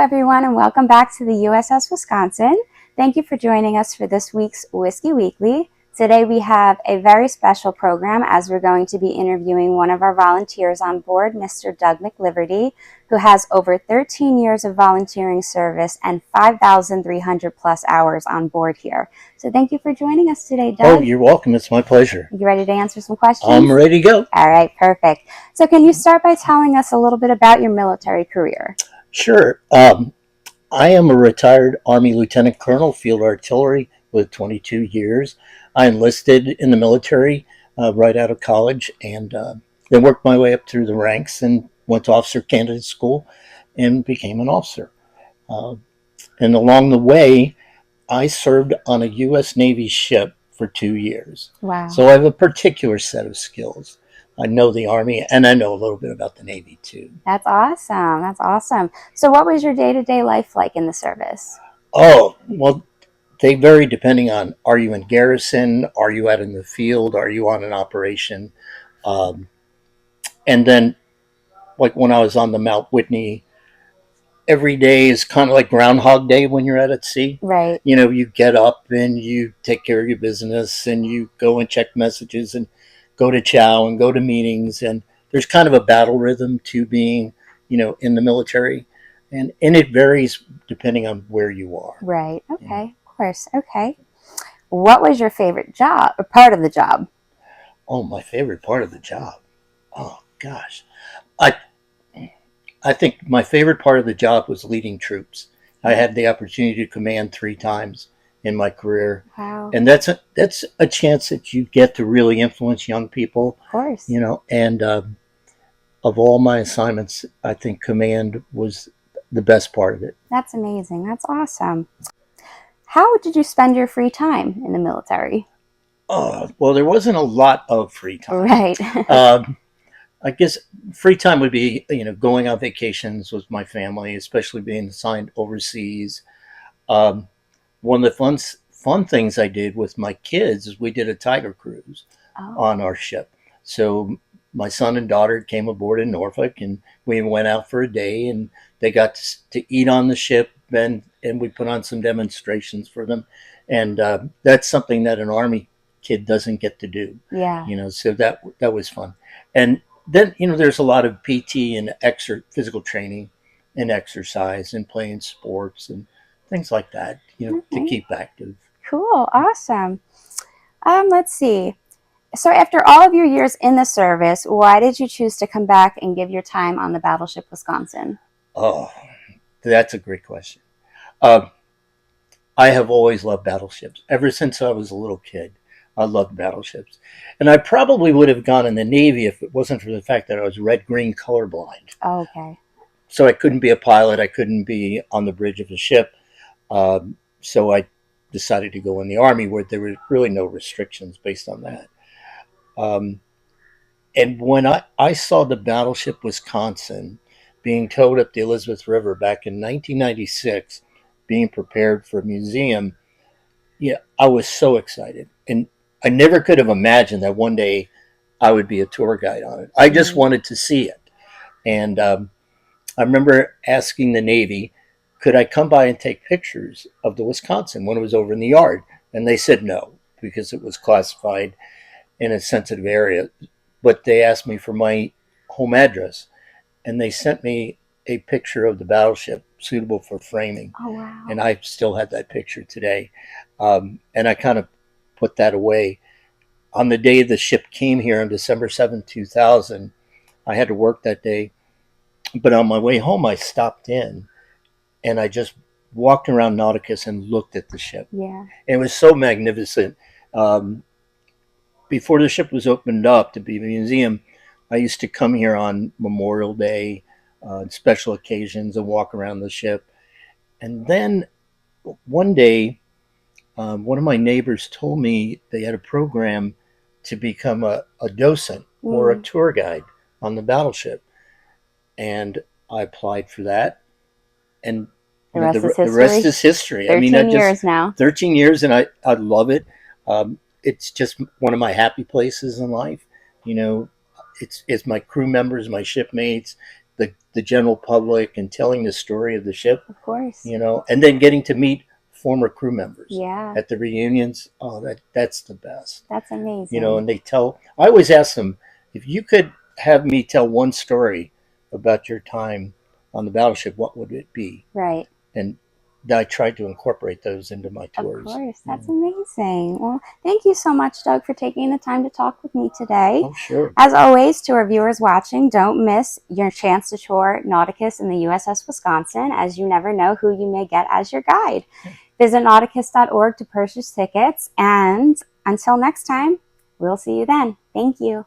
everyone, and welcome back to the USS Wisconsin. Thank you for joining us for this week's Wisky Weekly. Today we have a very special program as we're going to be interviewing one of our volunteers on board, Mr. Doug McLiverty, who has over 13 years of volunteering service and 5,300 plus hours on board here. So thank you for joining us today, Doug. Oh, you're welcome. It's my pleasure. You ready to answer some questions? I'm ready to go. All right, perfect. So can you start by telling us a little bit about your military career? Sure. I am a retired Army Lieutenant Colonel, Field Artillery, with 22 years. I enlisted in the military right out of college, and then worked my way up through the ranks and went to officer candidate school and became an officer. And along the way, I served on a U.S. Navy ship for 2 years. Wow. So I have a particular set of skills. I know the Army, and I know a little bit about the Navy, too. That's awesome. That's awesome. So what was your day-to-day life like in the service? Oh, well, they vary depending on, are you in garrison? Are you out in the field? Are you on an operation? And then, like when I was on the Mount Whitney, every day is kind of like Groundhog Day when you're out at sea. Right. You know, you get up and you take care of your business and you go and check messages and go to chow and go to meetings. And there's kind of a battle rhythm to being, in the military. And it varies depending on where you are. Right. Okay. Yeah. Of course. Okay. What was your favorite job or part of the job? Oh, my favorite part of the job. Oh, gosh. I think my favorite part of the job was leading troops. I had the opportunity to command 3 times in my career. Wow. And that's a chance that you get to really influence young people. Of course. And of all my assignments, I think command was the best part of it. That's amazing. That's awesome. How did you spend your free time in the military? Well, there wasn't a lot of free time. Right. I guess free time would be, going on vacations with my family, especially being assigned overseas. One of the fun things I did with my kids is we did a tiger cruise on our ship. So my son and daughter came aboard in Norfolk, and we went out for a day, and they got to eat on the ship, and we put on some demonstrations for them. And that's something that an Army kid doesn't get to do. Yeah. So that was fun. And then, there's a lot of PT and physical training and exercise and playing sports and things like that, to keep active. Cool. Awesome. Let's see. So after all of your years in the service, why did you choose to come back and give your time on the Battleship Wisconsin? Oh, that's a great question. I have always loved battleships. Ever since I was a little kid, I loved battleships. And I probably would have gone in the Navy if it wasn't for the fact that I was red-green colorblind. Oh, okay. So I couldn't be a pilot. I couldn't be on the bridge of a ship. So I decided to go in the Army, where there were really no restrictions based on that. And when I saw the Battleship Wisconsin being towed up the Elizabeth River back in 1996, being prepared for a museum, I was so excited. And I never could have imagined that one day I would be a tour guide on it. I just wanted to see it. And I remember asking the Navy, could I come by and take pictures of the Wisconsin when it was over in the yard? And they said no, because it was classified in a sensitive area. But they asked me for my home address, and they sent me a picture of the battleship suitable for framing. Oh, wow. And I still have that picture today. And I kind of put that away. On the day the ship came here on December 7th, 2000, I had to work that day. But on my way home, I stopped in and I just walked around Nauticus and looked at the ship. Yeah. It was so magnificent. Before the ship was opened up to be a museum, I used to come here on Memorial Day, special occasions, and walk around the ship. And then one day, one of my neighbors told me they had a program to become a docent or a tour guide on the battleship. And I applied for that. And the rest is history. 13 years now. 13 years, and I love it. It's just one of my happy places in life. It's my crew members, my shipmates, the the general public and telling the story of the ship, Of course. and then getting to meet former crew members Yeah. at the reunions. Oh, that's the best. That's amazing. And I always ask them, if you could have me tell one story about your time on the battleship, what would it be? Right. And I tried to incorporate those into my tours. Of course. That's amazing. Well, thank you so much, Doug, for taking the time to talk with me today. Oh, sure. As always, to our viewers watching, don't miss your chance to tour Nauticus in the USS Wisconsin, as you never know who you may get as your guide. Visit nauticus.org to purchase tickets, and until next time, we'll see you then. Thank you.